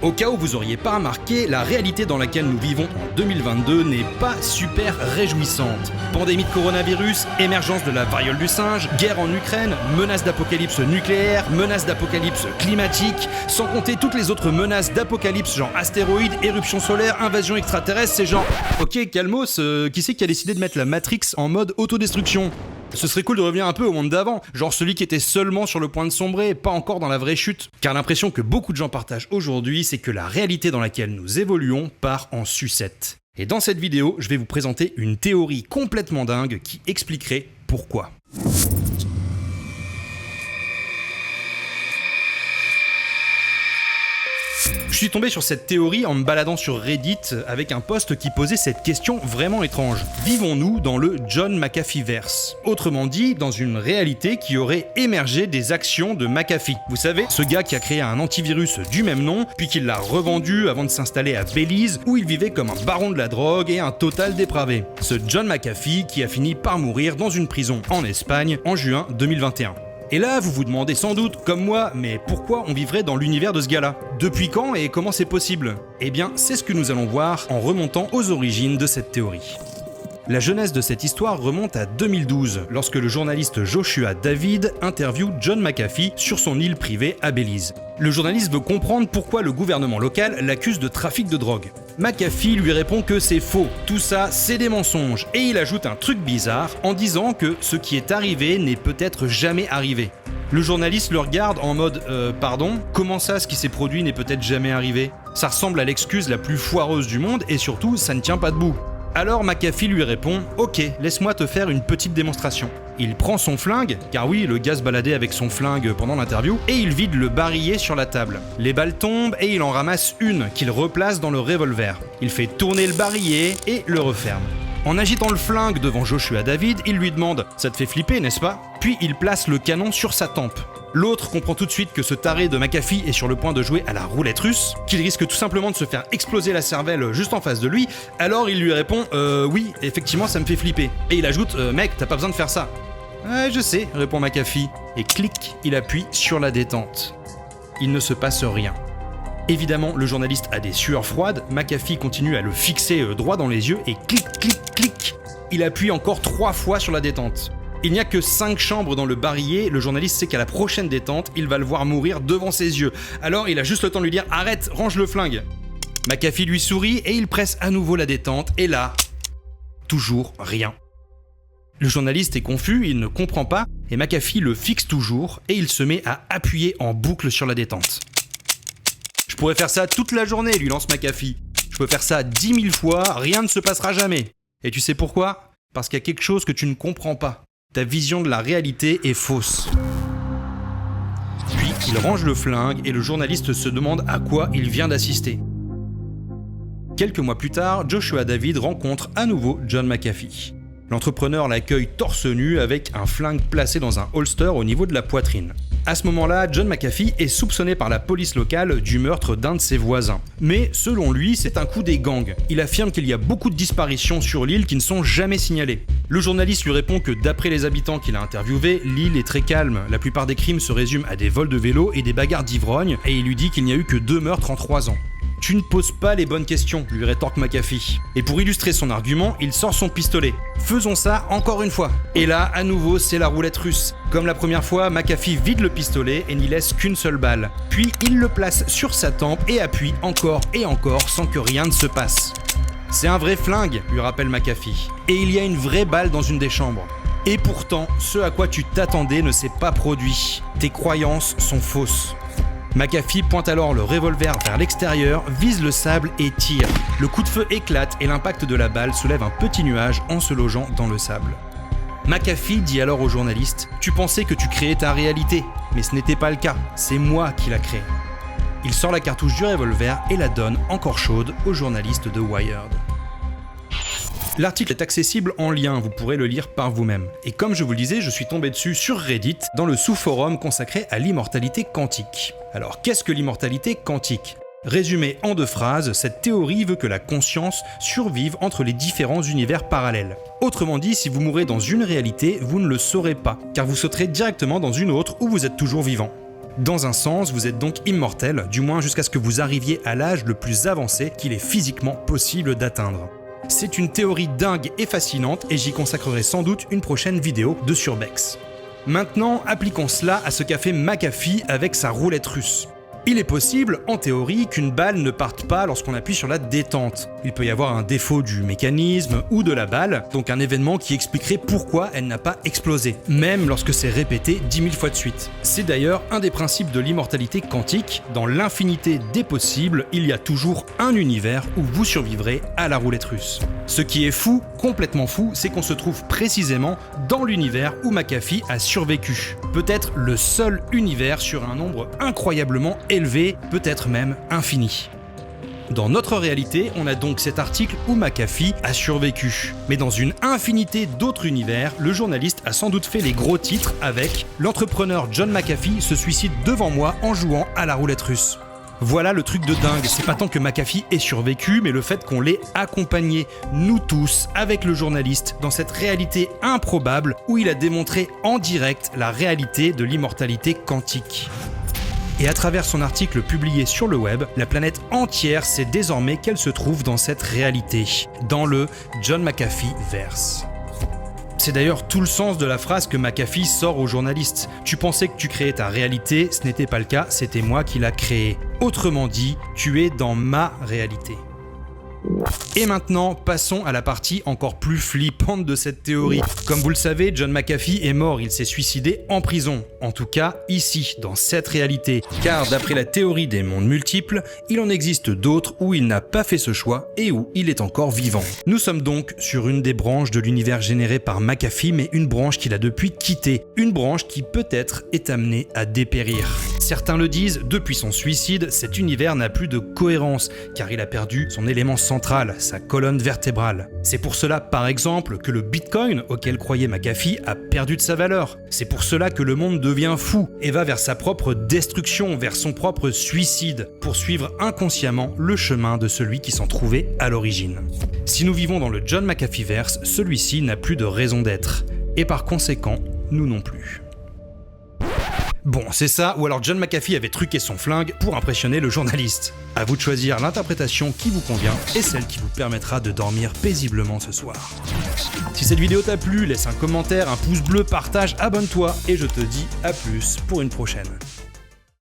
Au cas où vous auriez pas remarqué, la réalité dans laquelle nous vivons en 2022 n'est pas super réjouissante. Pandémie de coronavirus, émergence de la variole du singe, guerre en Ukraine, menace d'apocalypse nucléaire, menace d'apocalypse climatique, sans compter toutes les autres menaces d'apocalypse genre astéroïdes, éruptions solaires, invasion extraterrestre, c'est genre... Ok, calmos, qui c'est qui a décidé de mettre la Matrix en mode autodestruction ? Ce serait cool de revenir un peu au monde d'avant, genre celui qui était seulement sur le point de sombrer, pas encore dans la vraie chute. Car l'impression que beaucoup de gens partagent aujourd'hui, c'est que la réalité dans laquelle nous évoluons part en sucette. Et dans cette vidéo, je vais vous présenter une théorie complètement dingue qui expliquerait pourquoi. Je suis tombé sur cette théorie en me baladant sur Reddit avec un post qui posait cette question vraiment étrange. Vivons-nous dans le John McAfee-verse ? Autrement dit, dans une réalité qui aurait émergé des actions de McAfee. Vous savez, ce gars qui a créé un antivirus du même nom, puis qui l'a revendu avant de s'installer à Belize, où il vivait comme un baron de la drogue et un total dépravé. Ce John McAfee qui a fini par mourir dans une prison en Espagne en juin 2021. Et là, vous vous demandez sans doute, comme moi, mais pourquoi on vivrait dans l'univers de ce gars-là ? Depuis quand et comment c'est possible ? Eh bien, c'est ce que nous allons voir en remontant aux origines de cette théorie. La genèse de cette histoire remonte à 2012, lorsque le journaliste Joshua David interviewe John McAfee sur son île privée à Belize. Le journaliste veut comprendre pourquoi le gouvernement local l'accuse de trafic de drogue. McAfee lui répond que c'est faux, tout ça c'est des mensonges, et il ajoute un truc bizarre en disant que ce qui est arrivé n'est peut-être jamais arrivé. Le journaliste le regarde en mode pardon, comment ça ce qui s'est produit n'est peut-être jamais arrivé ? Ça ressemble à l'excuse la plus foireuse du monde et surtout ça ne tient pas debout. Alors McAfee lui répond « Ok, laisse-moi te faire une petite démonstration ». Il prend son flingue, car oui, le gars se baladait avec son flingue pendant l'interview, et il vide le barillet sur la table. Les balles tombent et il en ramasse une qu'il replace dans le revolver. Il fait tourner le barillet et le referme. En agitant le flingue devant Joshua David, il lui demande « Ça te fait flipper, n'est-ce pas ?» Puis il place le canon sur sa tempe. L'autre comprend tout de suite que ce taré de McAfee est sur le point de jouer à la roulette russe, qu'il risque tout simplement de se faire exploser la cervelle juste en face de lui, alors il lui répond « Oui, effectivement ça me fait flipper ». Et il ajoute « Mec, t'as pas besoin de faire ça ». « Je sais », répond McAfee, et clic, il appuie sur la détente. Il ne se passe rien. Évidemment, le journaliste a des sueurs froides, McAfee continue à le fixer droit dans les yeux, et clic, clic, clic, il appuie encore 3 fois sur la détente. Il n'y a que 5 chambres dans le barillet, le journaliste sait qu'à la prochaine détente, il va le voir mourir devant ses yeux. Alors il a juste le temps de lui dire « Arrête, range le flingue !» McAfee lui sourit et il presse à nouveau la détente, et là, toujours rien. Le journaliste est confus, il ne comprend pas, et McAfee le fixe toujours, et il se met à appuyer en boucle sur la détente. « Je pourrais faire ça toute la journée », lui lance McAfee. « Je peux faire ça 10 000 fois, rien ne se passera jamais. » Et tu sais pourquoi ? Parce qu'il y a quelque chose que tu ne comprends pas. Ta vision de la réalité est fausse. Puis il range le flingue et le journaliste se demande à quoi il vient d'assister. Quelques mois plus tard, Joshua David rencontre à nouveau John McAfee. L'entrepreneur l'accueille torse nu avec un flingue placé dans un holster au niveau de la poitrine. À ce moment-là, John McAfee est soupçonné par la police locale du meurtre d'un de ses voisins. Mais selon lui, c'est un coup des gangs. Il affirme qu'il y a beaucoup de disparitions sur l'île qui ne sont jamais signalées. Le journaliste lui répond que d'après les habitants qu'il a interviewés, l'île est très calme. La plupart des crimes se résument à des vols de vélo et des bagarres d'ivrognes, et il lui dit qu'il n'y a eu que 2 meurtres en 3 ans. « Tu ne poses pas les bonnes questions », lui rétorque McAfee. Et pour illustrer son argument, il sort son pistolet. Faisons ça encore une fois. Et là, à nouveau, c'est la roulette russe. Comme la première fois, McAfee vide le pistolet et n'y laisse qu'une seule balle. Puis il le place sur sa tempe et appuie encore et encore sans que rien ne se passe. « C'est un vrai flingue », lui rappelle McAfee. Et il y a une vraie balle dans une des chambres. Et pourtant, ce à quoi tu t'attendais ne s'est pas produit. Tes croyances sont fausses. McAfee pointe alors le revolver vers l'extérieur, vise le sable et tire. Le coup de feu éclate et l'impact de la balle soulève un petit nuage en se logeant dans le sable. McAfee dit alors au journaliste « Tu pensais que tu créais ta réalité, mais ce n'était pas le cas, c'est moi qui la crée. » Il sort la cartouche du revolver et la donne encore chaude au journaliste de Wired. L'article est accessible en lien, vous pourrez le lire par vous-même. Et comme je vous le disais, je suis tombé dessus sur Reddit, dans le sous-forum consacré à l'immortalité quantique. Alors, qu'est-ce que l'immortalité quantique ? Résumé en 2 phrases, cette théorie veut que la conscience survive entre les différents univers parallèles. Autrement dit, si vous mourrez dans une réalité, vous ne le saurez pas, car vous sauterez directement dans une autre où vous êtes toujours vivant. Dans un sens, vous êtes donc immortel, du moins jusqu'à ce que vous arriviez à l'âge le plus avancé qu'il est physiquement possible d'atteindre. C'est une théorie dingue et fascinante et j'y consacrerai sans doute une prochaine vidéo de Surbex. Maintenant, appliquons cela à ce qu'a fait McAfee avec sa roulette russe. Il est possible, en théorie, qu'une balle ne parte pas lorsqu'on appuie sur la détente. Il peut y avoir un défaut du mécanisme ou de la balle, donc un événement qui expliquerait pourquoi elle n'a pas explosé, même lorsque c'est répété 10 000 fois de suite. C'est d'ailleurs un des principes de l'immortalité quantique. Dans l'infinité des possibles, il y a toujours un univers où vous survivrez à la roulette russe. Ce qui est fou, complètement fou, c'est qu'on se trouve précisément dans l'univers où McAfee a survécu. Peut-être le seul univers sur un nombre incroyablement élevé, peut-être même infini. Dans notre réalité, on a donc cet article où McAfee a survécu. Mais dans une infinité d'autres univers, le journaliste a sans doute fait les gros titres avec « L'entrepreneur John McAfee se suicide devant moi en jouant à la roulette russe ». Voilà le truc de dingue, c'est pas tant que McAfee ait survécu, mais le fait qu'on l'ait accompagné, nous tous, avec le journaliste, dans cette réalité improbable où il a démontré en direct la réalité de l'immortalité quantique. Et à travers son article publié sur le web, la planète entière sait désormais qu'elle se trouve dans cette réalité, dans le John McAfee verse. C'est d'ailleurs tout le sens de la phrase que McAfee sort aux journalistes. Tu pensais que tu créais ta réalité, ce n'était pas le cas, c'était moi qui l'a créée. Autrement dit, tu es dans ma réalité. Et maintenant, passons à la partie encore plus flippante de cette théorie. Comme vous le savez, John McAfee est mort, il s'est suicidé en prison. En tout cas, ici, dans cette réalité. Car d'après la théorie des mondes multiples, il en existe d'autres où il n'a pas fait ce choix et où il est encore vivant. Nous sommes donc sur une des branches de l'univers généré par McAfee, mais une branche qu'il a depuis quittée. Une branche qui peut-être est amenée à dépérir. Certains le disent, depuis son suicide, cet univers n'a plus de cohérence, car il a perdu son élément central, sa colonne vertébrale. C'est pour cela, par exemple, que le Bitcoin, auquel croyait McAfee, a perdu de sa valeur. C'est pour cela que le monde devient fou et va vers sa propre destruction, vers son propre suicide, pour suivre inconsciemment le chemin de celui qui s'en trouvait à l'origine. Si nous vivons dans le John McAfee verse, celui-ci n'a plus de raison d'être. Et par conséquent, nous non plus. Bon, c'est ça, ou alors John McAfee avait truqué son flingue pour impressionner le journaliste. À vous de choisir l'interprétation qui vous convient et celle qui vous permettra de dormir paisiblement ce soir. Si cette vidéo t'a plu, laisse un commentaire, un pouce bleu, partage, abonne-toi et je te dis à plus pour une prochaine.